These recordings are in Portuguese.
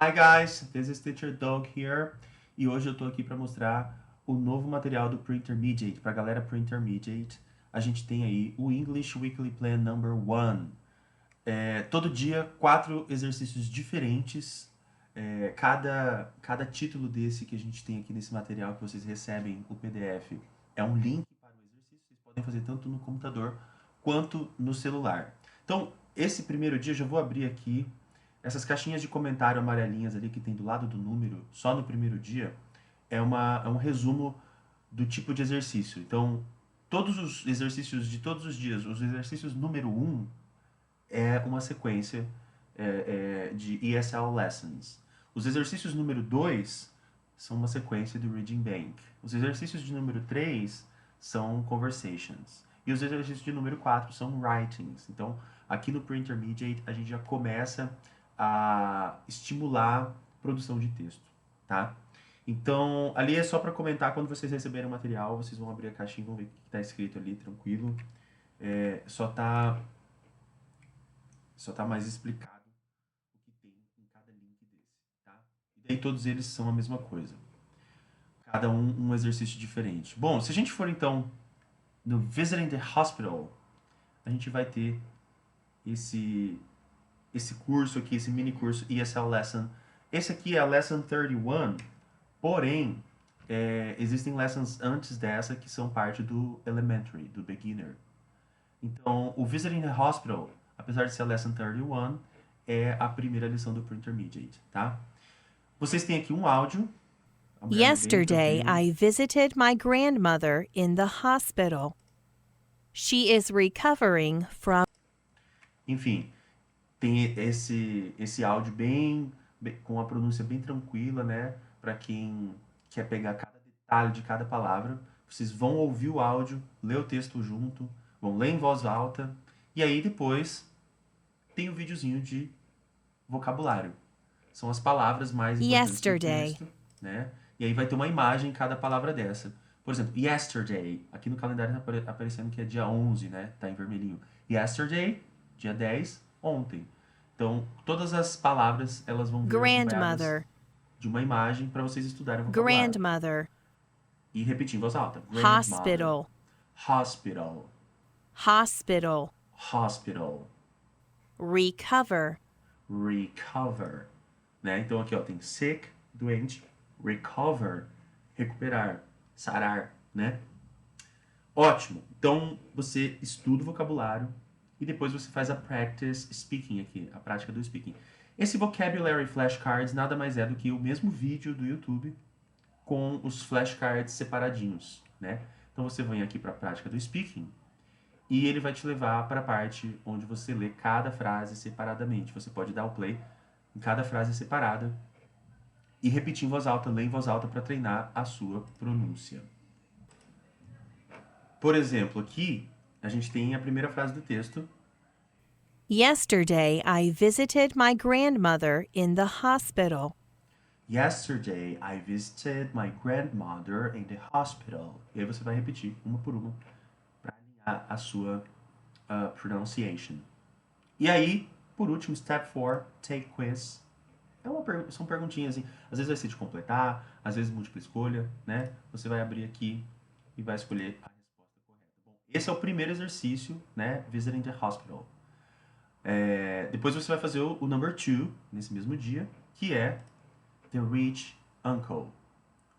Hi guys, this is Teacher Doug here e hoje eu tô aqui para mostrar o novo material do Pre-Intermediate. Para a galera Pre-Intermediate, a gente tem aí o English Weekly Plan Number 1. Todo dia, 4 exercícios diferentes. Cada título desse que a gente tem aqui nesse material que vocês recebem, o PDF, é um link para o exercício. Vocês podem fazer tanto no computador quanto no celular. Então, esse primeiro dia eu já vou abrir aqui essas caixinhas de comentário amarelinhas ali que tem do lado do número, só no primeiro dia, é um resumo do tipo de exercício. Então, todos os exercícios de todos os dias, os exercícios número um é uma sequência de ESL Lessons. Os exercícios número 2 são uma sequência do Reading Bank. Os exercícios de número 3 são Conversations. E os exercícios de número 4 são Writings. Então, aqui no Pre-Intermediate, a gente já começa a estimular produção de texto, tá? Então, ali é só para comentar quando vocês receberem o material, vocês vão abrir a caixinha e vão ver o que está escrito ali, tranquilo. Só tá mais explicado o que tem em cada link desse, tá? E daí todos eles são a mesma coisa. Cada um exercício diferente. Bom, se a gente for então no Visiting the Hospital, a gente vai ter esse esse curso aqui, esse mini curso ESL Lesson. Esse aqui é a Lesson 31, porém, existem lessons antes dessa que são parte do Elementary, do Beginner. Então, o Visiting the Hospital, apesar de ser a Lesson 31, é a primeira lição do Pre-Intermediate, tá? Vocês têm aqui um áudio, a mulher bem Yesterday, tranquilo. I visited my grandmother in the hospital. She is recovering from. Enfim, tem esse áudio com a pronúncia bem tranquila, né? Para quem quer pegar cada detalhe de cada palavra. Vocês vão ouvir o áudio, ler o texto junto, vão ler em voz alta. E aí depois tem o videozinho de vocabulário. São as palavras mais importantes do Yesterday. texto, né? E aí vai ter uma imagem em cada palavra dessa. Por exemplo, yesterday. Aqui no calendário tá aparecendo que é dia 11, né? Tá em vermelhinho. Yesterday, dia 10, ontem. Então, todas as palavras, elas vão vir acompanhadas Grandmother. de uma imagem para vocês estudarem o vocabulário. Grandmother. E repetir em voz alta. Grandmother, Hospital. hospital, Hospital. hospital, Recover. recover, né? Então aqui ó, tem sick, doente, recover, recuperar, sarar, né? Ótimo. Então você estuda o vocabulário e depois você faz a practice speaking aqui, a prática do speaking. Esse vocabulary flashcards nada mais é do que o mesmo vídeo do YouTube com os flashcards separadinhos, né? Então você vem aqui para a prática do speaking e ele vai te levar para a parte onde você lê cada frase separadamente. Você pode dar o play em cada frase separada e repetir em voz alta, ler em voz alta para treinar a sua pronúncia. Por exemplo, aqui a gente tem a primeira frase do texto. Yesterday, I visited my grandmother in the hospital. Yesterday I visited my grandmother in the hospital. E aí você vai repetir uma por uma para alinhar a sua pronunciation. E aí, por último, step 4, take quiz. São perguntinhas assim. Às vezes vai ser de completar, às vezes múltipla escolha, né? Você vai abrir aqui e vai escolher a resposta correta. Bom, esse é o primeiro exercício, né? Visiting the hospital. Depois você vai fazer o number 2, nesse mesmo dia, que é the rich uncle,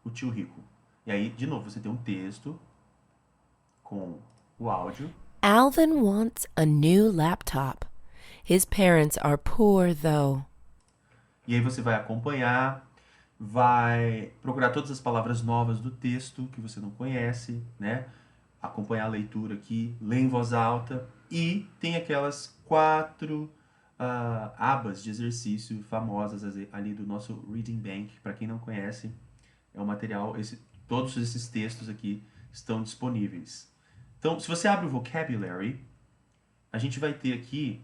o tio rico. E aí, de novo, você tem um texto com o áudio. Alvin wants a new laptop. His parents are poor, though. E aí você vai acompanhar, vai procurar todas as palavras novas do texto que você não conhece, né? Acompanhar a leitura aqui, ler em voz alta e tem aquelas 4 abas de exercício famosas ali do nosso Reading Bank. Para quem não conhece, é um material, todos esses textos aqui estão disponíveis. Então, se você abre o Vocabulary, a gente vai ter aqui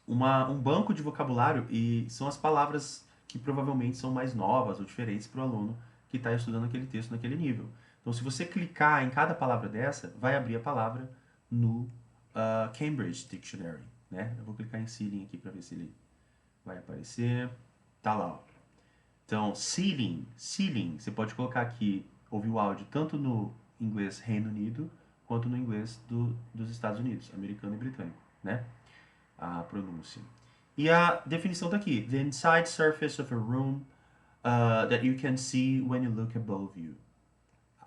um banco de vocabulário e são as palavras que provavelmente são mais novas ou diferentes para o aluno que está estudando aquele texto naquele nível. Então, se você clicar em cada palavra dessa, vai abrir a palavra no Cambridge Dictionary, né? Eu vou clicar em Siri aqui para ver se ele vai aparecer. Tá lá, ó. Então, ceiling, você pode colocar aqui, ouvir o áudio tanto no inglês Reino Unido, quanto no inglês dos Estados Unidos, americano e britânico, né? A pronúncia. E a definição tá aqui. The inside surface of a room that you can see when you look above you.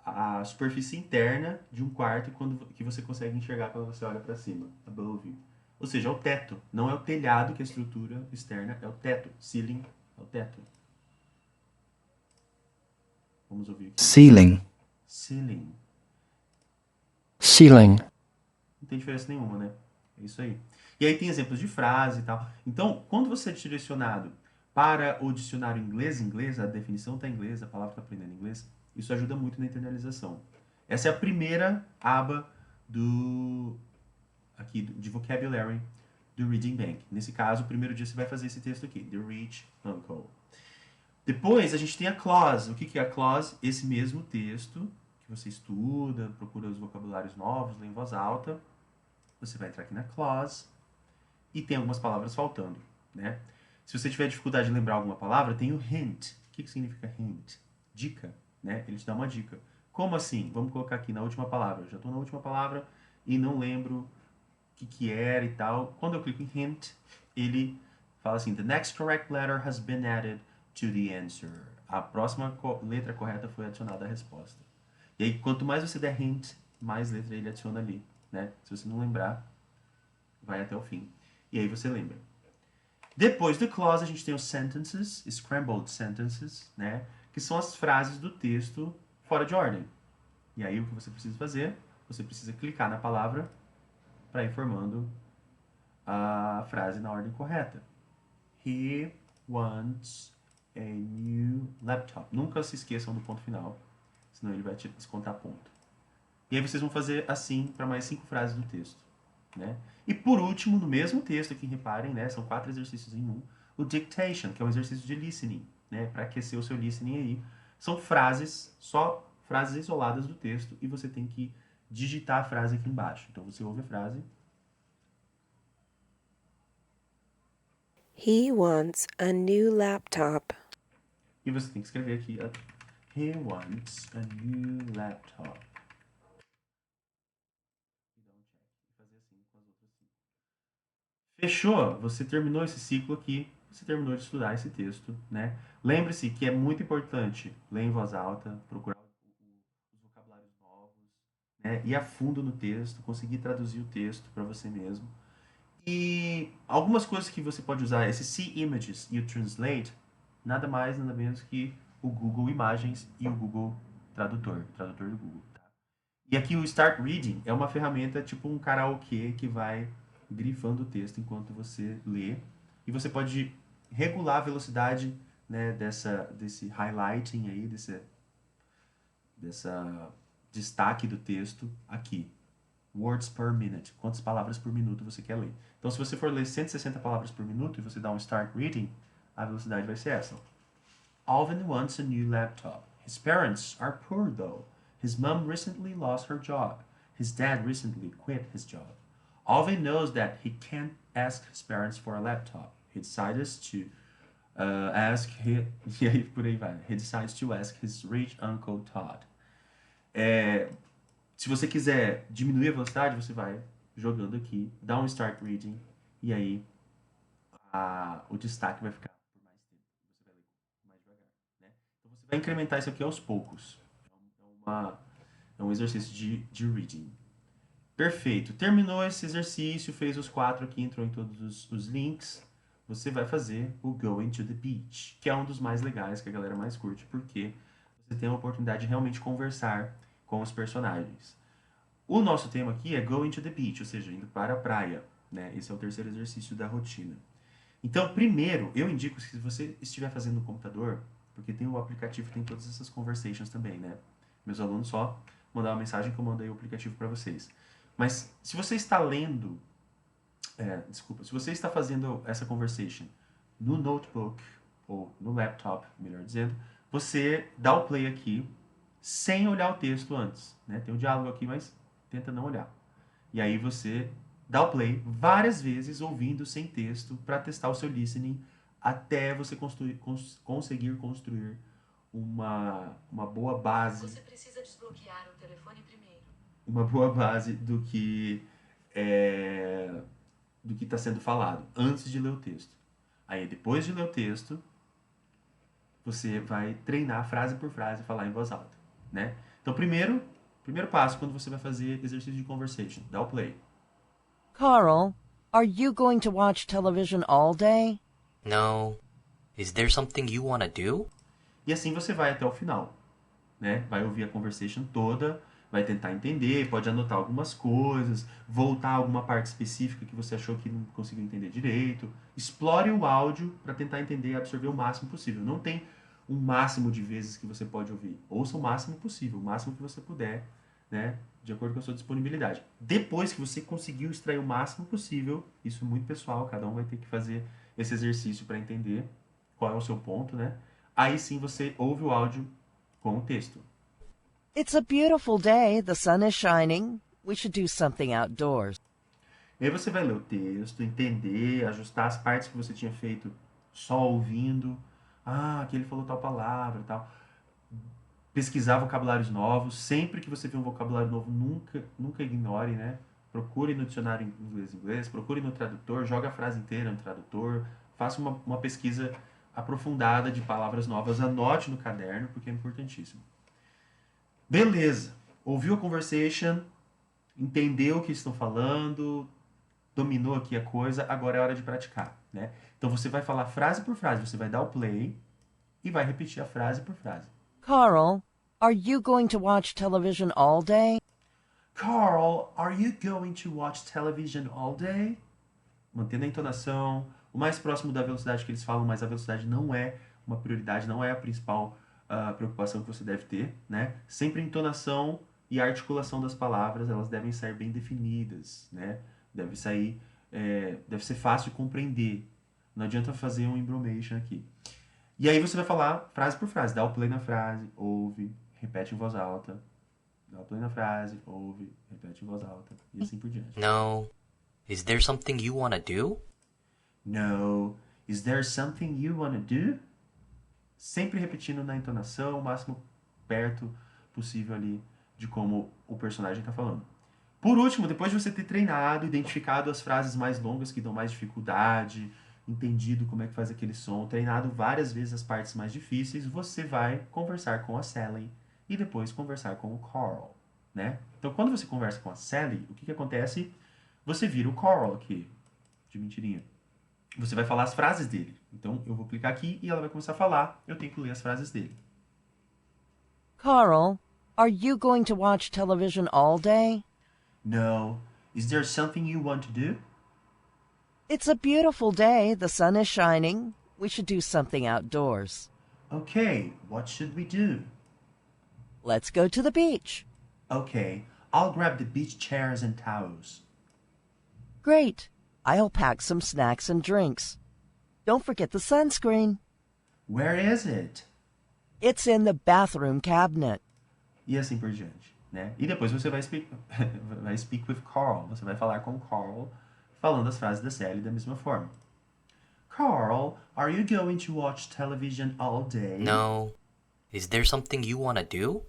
A superfície interna de um quarto que você consegue enxergar quando você olha para cima. Above you. Ou seja, é o teto. Não é o telhado que é a estrutura externa, é o teto. Ceiling é o teto. Vamos ouvir aqui. Ceiling. Ceiling. Ceiling. Não tem diferença nenhuma, né? É isso aí. E aí tem exemplos de frase e tal. Então, quando você é direcionado para o dicionário inglês, a definição está em inglês, a palavra está aprendendo inglês, isso ajuda muito na internalização. Essa é a primeira aba de vocabulary do Reading Bank. Nesse caso, o primeiro dia você vai fazer esse texto aqui, The Rich Uncle. Depois, a gente tem a clause. O que é a clause? Esse mesmo texto que você estuda, procura os vocabulários novos, lê em voz alta. Você vai entrar aqui na clause e tem algumas palavras faltando, né? Se você tiver dificuldade de lembrar alguma palavra, tem o hint. O que significa hint? Dica, né? Ele te dá uma dica. Como assim? Vamos colocar aqui na última palavra. Eu já estou na última palavra e não lembro o que era e tal. Quando eu clico em hint, ele fala assim: The next correct letter has been added to the answer. A próxima letra correta foi adicionada à resposta. E aí, quanto mais você der hint, mais letra ele adiciona ali, né? Se você não lembrar, vai até o fim. E aí você lembra. Depois do clause, a gente tem os sentences, scrambled sentences, né? Que são as frases do texto fora de ordem. E aí, o que você precisa fazer? Você precisa clicar na palavra para ir formando a frase na ordem correta. He wants a new laptop. Nunca se esqueçam do ponto final, senão ele vai te descontar ponto. E aí vocês vão fazer assim para mais 5 frases do texto, né? E por último, no mesmo texto aqui, reparem, né? São 4 exercícios em um. O dictation, que é um exercício de listening, né? Para aquecer o seu listening aí. São frases, só frases isoladas do texto, e você tem que digitar a frase aqui embaixo. Então você ouve a frase. He wants a new laptop. E você tem que escrever aqui. He wants a new laptop. Fechou? Você terminou esse ciclo aqui. Você terminou de estudar esse texto, né? Lembre-se que é muito importante ler em voz alta, procurar os vocabulários novos, né? Ir a fundo no texto, conseguir traduzir o texto para você mesmo. E algumas coisas que você pode usar, esse See Images e o Translate, nada mais, nada menos que o Google Imagens e o Google Tradutor do Google. Tá? E aqui o Start Reading é uma ferramenta tipo um karaokê que vai grifando o texto enquanto você lê. E você pode regular a velocidade, né, desse highlighting aí, dessa destaque do texto aqui. Words per minute. Quantas palavras por minuto você quer ler. Então, se você for ler 160 palavras por minuto e você dá um Start Reading, a velocidade vai ser essa. Alvin wants a new laptop. His parents are poor, though. His mom recently lost her job. His dad recently quit his job. Alvin knows that he can't ask his parents for a laptop. He decides to e aí por aí vai. He decides to ask his rich uncle Todd. Se você quiser diminuir a velocidade, você vai jogando aqui, dá um Start Reading, e aí o destaque vai ficar por mais tempo. Você vai ler mais devagar, né? Então você vai incrementar isso aqui aos poucos. É um exercício de reading. Perfeito. Terminou esse exercício, fez os 4 aqui, entrou em todos os links. Você vai fazer o Going to the Beach, que é um dos mais legais, que a galera mais curte, porque você tem a oportunidade de realmente conversar com os personagens. O nosso tema aqui é Going to the Beach, ou seja, indo para a praia, né? Esse é o terceiro exercício da rotina. Então, primeiro, eu indico que se você estiver fazendo no computador, porque tem o aplicativo que tem todas essas conversations também, né? Meus alunos só mandar uma mensagem que eu mandei o aplicativo para vocês. Mas se você está lendo, se você está fazendo essa conversation no notebook, ou no laptop, melhor dizendo, você dá o play aqui, sem olhar o texto antes, né? Tem um diálogo aqui, mas tenta não olhar. E aí você dá o play várias vezes, ouvindo sem texto, para testar o seu listening até você conseguir construir uma boa base. Você precisa desbloquear o telefone primeiro. Uma boa base do que está sendo falado antes de ler o texto. Aí, depois de ler o texto, você vai treinar frase por frase e falar em voz alta, né? Então, primeiro passo quando você vai fazer exercício de conversation, dá o play. Carl, are you going to watch television all day? No. Is there something you want to do? E assim você vai até o final, né? Vai ouvir a conversation toda, vai tentar entender, pode anotar algumas coisas, voltar a alguma parte específica que você achou que não conseguiu entender direito. Explore o áudio para tentar entender e absorver o máximo possível. Não tem um máximo de vezes que você pode ouvir. Ouça o máximo possível, o máximo que você puder, né? De acordo com a sua disponibilidade. Depois que você conseguiu extrair o máximo possível, isso é muito pessoal, cada um vai ter que fazer esse exercício para entender qual é o seu ponto, né? Aí sim você ouve o áudio com o texto. It's a beautiful day. The sun is shining. We should do something outdoors. E aí você vai ler o texto, entender, ajustar as partes que você tinha feito só ouvindo. Ah, aqui ele falou tal palavra e tal. Pesquisar vocabulários novos. Sempre que você vê um vocabulário novo, nunca ignore, né? Procure no dicionário inglês, procure no tradutor, joga a frase inteira no tradutor, faça uma pesquisa aprofundada de palavras novas, anote no caderno, porque é importantíssimo. Beleza, ouviu a conversation, entendeu o que estão falando, dominou aqui a coisa, agora é hora de praticar, né? Então você vai falar frase por frase, você vai dar o play e vai repetir a frase por frase. Carl, are you going to watch television all day? Carl, are you going to watch television all day? Mantendo a entonação, o mais próximo da velocidade que eles falam, mas a velocidade não é uma prioridade, não é a principal preocupação que você deve ter, né? Sempre a entonação e a articulação das palavras, elas devem sair bem definidas, né? Deve ser fácil de compreender. Não adianta fazer um embromation aqui. E aí você vai falar frase por frase, dá o play na frase, ouve, repete em voz alta, dá o play na frase, ouve, repete em voz alta, e assim por diante. No. Is there something you want to do? No. Is there something you want to do? Sempre repetindo na entonação, o máximo perto possível ali de como o personagem está falando. Por último, depois de você ter treinado, identificado as frases mais longas que dão mais dificuldade, entendido como é que faz aquele som, treinado várias vezes as partes mais difíceis, você vai conversar com a Sally e depois conversar com o Carl, né? Então, quando você conversa com a Sally, o que acontece? Você vira o Carl aqui, de mentirinha. Você vai falar as frases dele. Então, eu vou clicar aqui e ela vai começar a falar. Eu tenho que ler as frases dele. Carl, are you going to watch television all day? No. Is there something you want to do? It's a beautiful day. The sun is shining. We should do something outdoors. Okay, what should we do? Let's go to the beach. Okay, I'll grab the beach chairs and towels. Great. I'll pack some snacks and drinks. Don't forget the sunscreen. Where is it? It's in the bathroom cabinet. E assim por diante, né? E depois você vai speak with Carl. Você vai falar com Carl, falando as frases da Sally da mesma forma. Carl, are you going to watch television all day? No. Is there something you want to do?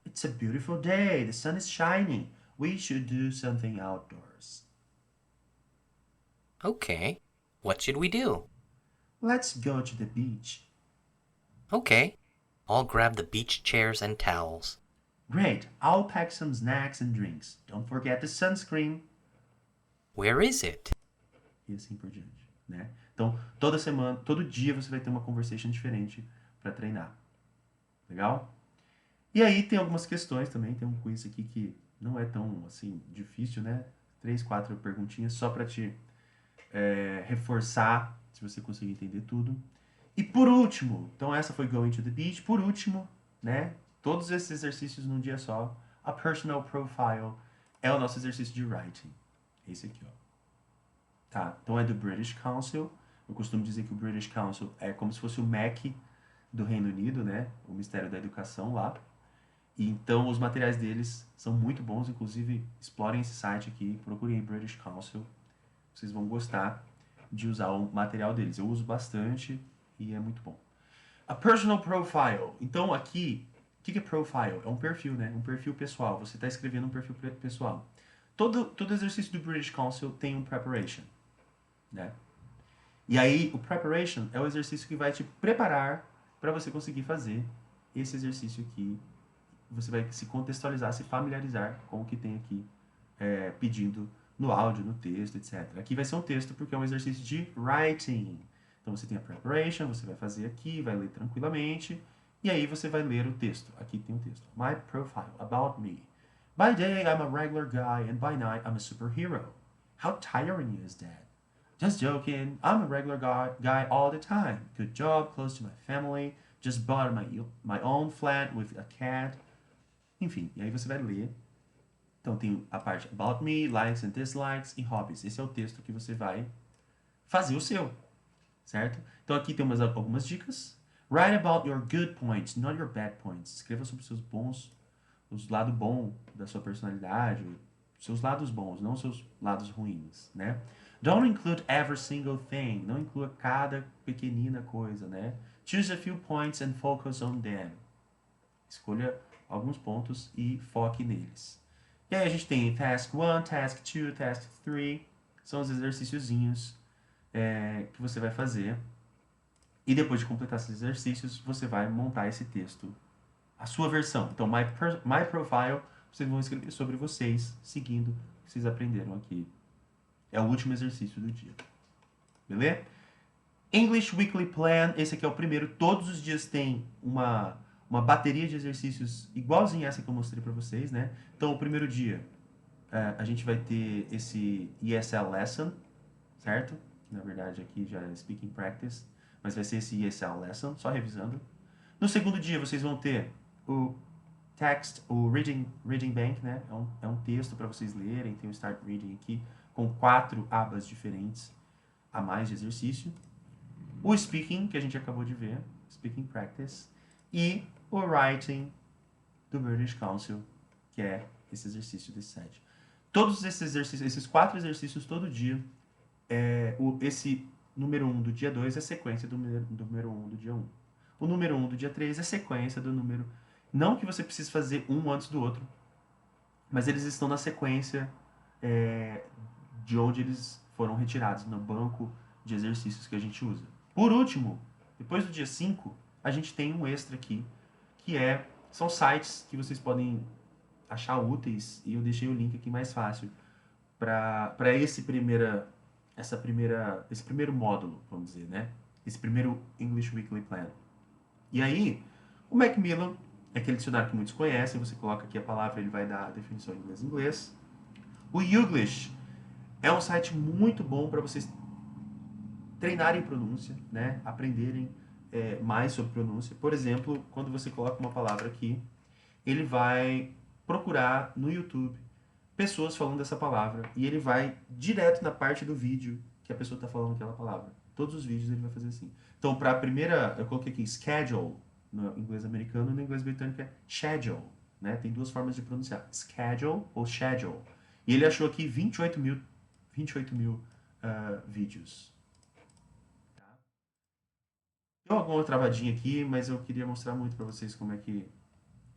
It's a beautiful day. The sun is shining. We should do something outdoors. Okay. What should we do? Let's go to the beach. Okay. I'll grab the beach chairs and towels. Great. I'll pack some snacks and drinks. Don't forget the sunscreen. Where is it? E assim por diante, né? Então, toda semana, todo dia você vai ter uma conversation diferente para treinar. Legal? E aí tem algumas questões também, tem um quiz aqui que não é tão, assim, difícil, né? 3, 4 perguntinhas só para te reforçar, se você conseguir entender tudo. E por último, então essa foi Going to the Beach. Por último, né? Todos esses exercícios num dia só. A Personal Profile é o nosso exercício de writing. Esse aqui, ó. Tá? Então é do British Council. Eu costumo dizer que o British Council é como se fosse o MEC do Reino Unido, né? O Ministério da Educação lá. E então os materiais deles são muito bons. Inclusive, explorem esse site aqui. Procurem aí British Council. Vocês vão gostar de usar o material deles. Eu uso bastante e é muito bom. A personal profile. Então aqui, o que é profile? É um perfil, né? Um perfil pessoal. Você está escrevendo um perfil pessoal. Todo exercício do British Council tem um preparation, né? E aí, o preparation é o exercício que vai te preparar para você conseguir fazer esse exercício aqui. Você vai se contextualizar, se familiarizar com o que tem aqui pedindo no áudio, no texto, etc. Aqui vai ser um texto porque é um exercício de writing. Então você tem a preparation, você vai fazer aqui, vai ler tranquilamente, e aí você vai ler o texto. Aqui tem o texto. My profile, about me. By day, I'm a regular guy, and by night, I'm a superhero. How tiring is that? Just joking, I'm a regular guy all the time. Good job, close to my family. Just bought my own flat with a cat. Enfim, e aí você vai ler. Então tem a parte about me, likes and dislikes e hobbies. Esse é o texto que você vai fazer o seu, certo? Então aqui tem algumas dicas. Write about your good points, not your bad points. Escreva sobre os seus os lados bons da sua personalidade, seus lados bons, não seus lados ruins, né? Don't include every single thing. Não inclua cada pequenina coisa, né? Choose a few points and focus on them. Escolha alguns pontos e foque neles. E aí a gente tem Task 1, Task 2, Task 3. São os exercíciozinhos que você vai fazer. E depois de completar esses exercícios, você vai montar esse texto, a sua versão. Então, my profile, vocês vão escrever sobre vocês, seguindo o que vocês aprenderam aqui. É o último exercício do dia. Beleza? English Weekly Plan, esse aqui é o primeiro. Todos os dias tem uma bateria de exercícios igualzinha essa que eu mostrei para vocês, né? Então, o primeiro dia, a gente vai ter esse ESL Lesson, certo? Na verdade, aqui já é Speaking Practice, mas vai ser esse ESL Lesson, só revisando. No segundo dia, vocês vão ter o text, o Reading Bank, né? É um texto para vocês lerem, tem o Start Reading aqui, com 4 abas diferentes a mais de exercício. O Speaking, que a gente acabou de ver, Speaking Practice, e o Writing do British Council, que é esse exercício desse site. Todos esses exercícios, esses 4 exercícios todo dia, esse número 1 do dia 2 é sequência do número 1 do dia 1. O número 1 do dia 3 é sequência do número... Não que você precise fazer um antes do outro, mas eles estão na sequência de onde eles foram retirados, no banco de exercícios que a gente usa. Por último, depois do dia 5, a gente tem um extra aqui, que são sites que vocês podem achar úteis, e eu deixei o link aqui mais fácil para esse primeiro módulo, vamos dizer, né? Esse primeiro English Weekly Plan. E aí, o Macmillan é aquele dicionário que muitos conhecem, você coloca aqui a palavra, ele vai dar a definição em inglês. O Youglish é um site muito bom para vocês treinarem pronúncia, né? Aprenderem mais sobre pronúncia. Por exemplo, quando você coloca uma palavra aqui, ele vai procurar no YouTube pessoas falando dessa palavra e ele vai direto na parte do vídeo que a pessoa está falando aquela palavra. Todos os vídeos ele vai fazer assim. Então, para a primeira, eu coloquei aqui schedule no inglês americano e no inglês britânico é schedule, né? Tem 2 formas de pronunciar, schedule ou schedule. E ele achou aqui 28 mil vídeos. Tá? Deu alguma travadinha aqui, mas eu queria mostrar muito para vocês como é que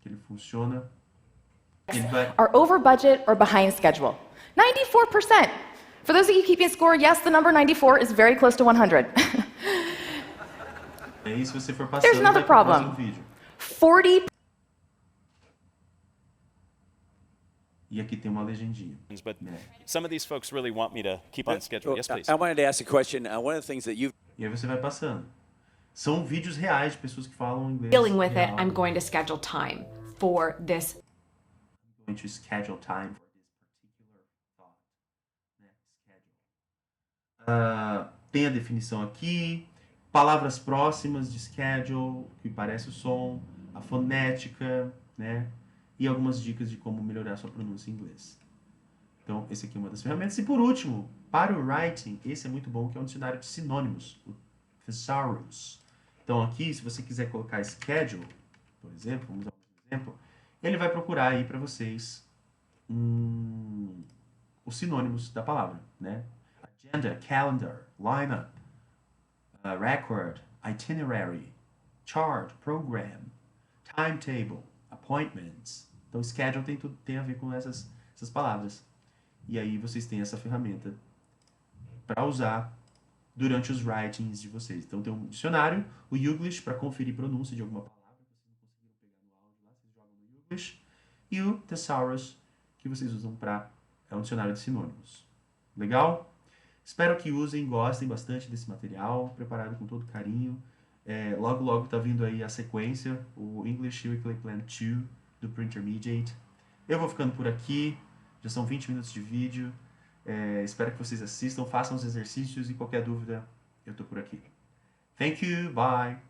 ele funciona. Are over budget or behind schedule. 94%. For those of you keeping score, yes, the number 94 is very close to 100. E se você for passando, There's another problem. Vídeo. 40. E aqui tem uma legendinha. But some of these folks really want me to keep on schedule. Yes, please. I wanted to ask a question. One of the things that you've... E aí você vai passando. São vídeos reais de pessoas que falam inglês. Dealing with real. it, I'm going to schedule time for this. I'm going to schedule time for this particular thought. Né? Schedule. Tem a definição aqui. Palavras próximas de schedule, que parece o som. A fonética, né? E algumas dicas de como melhorar sua pronúncia em inglês. Então, esse aqui é uma das ferramentas. E por último, para o writing, esse é muito bom, que é um dicionário de sinônimos, o Thesaurus. Então, aqui, se você quiser colocar schedule, por exemplo, vamos dar um exemplo, ele vai procurar aí para vocês os sinônimos da palavra, né? Agenda, calendar, lineup, record, itinerary, chart, program, timetable, appointments. Então, schedule tem a ver com essas palavras. E aí vocês têm essa ferramenta para usar durante os writings de vocês. Então, tem um dicionário, o Youglish para conferir pronúncia de alguma palavra que vocês não conseguiram pegar no áudio lá, vocês jogam no Youglish. E o Thesaurus, que vocês usam para... é um dicionário de sinônimos. Legal? Espero que usem, gostem bastante desse material, preparado com todo carinho. Logo, logo está vindo aí a sequência, o English Weekly Plan 2 do Pre-Intermediate. Eu vou ficando por aqui, já são 20 minutos de vídeo. Espero que vocês assistam, façam os exercícios e qualquer dúvida, eu estou por aqui. Thank you, bye!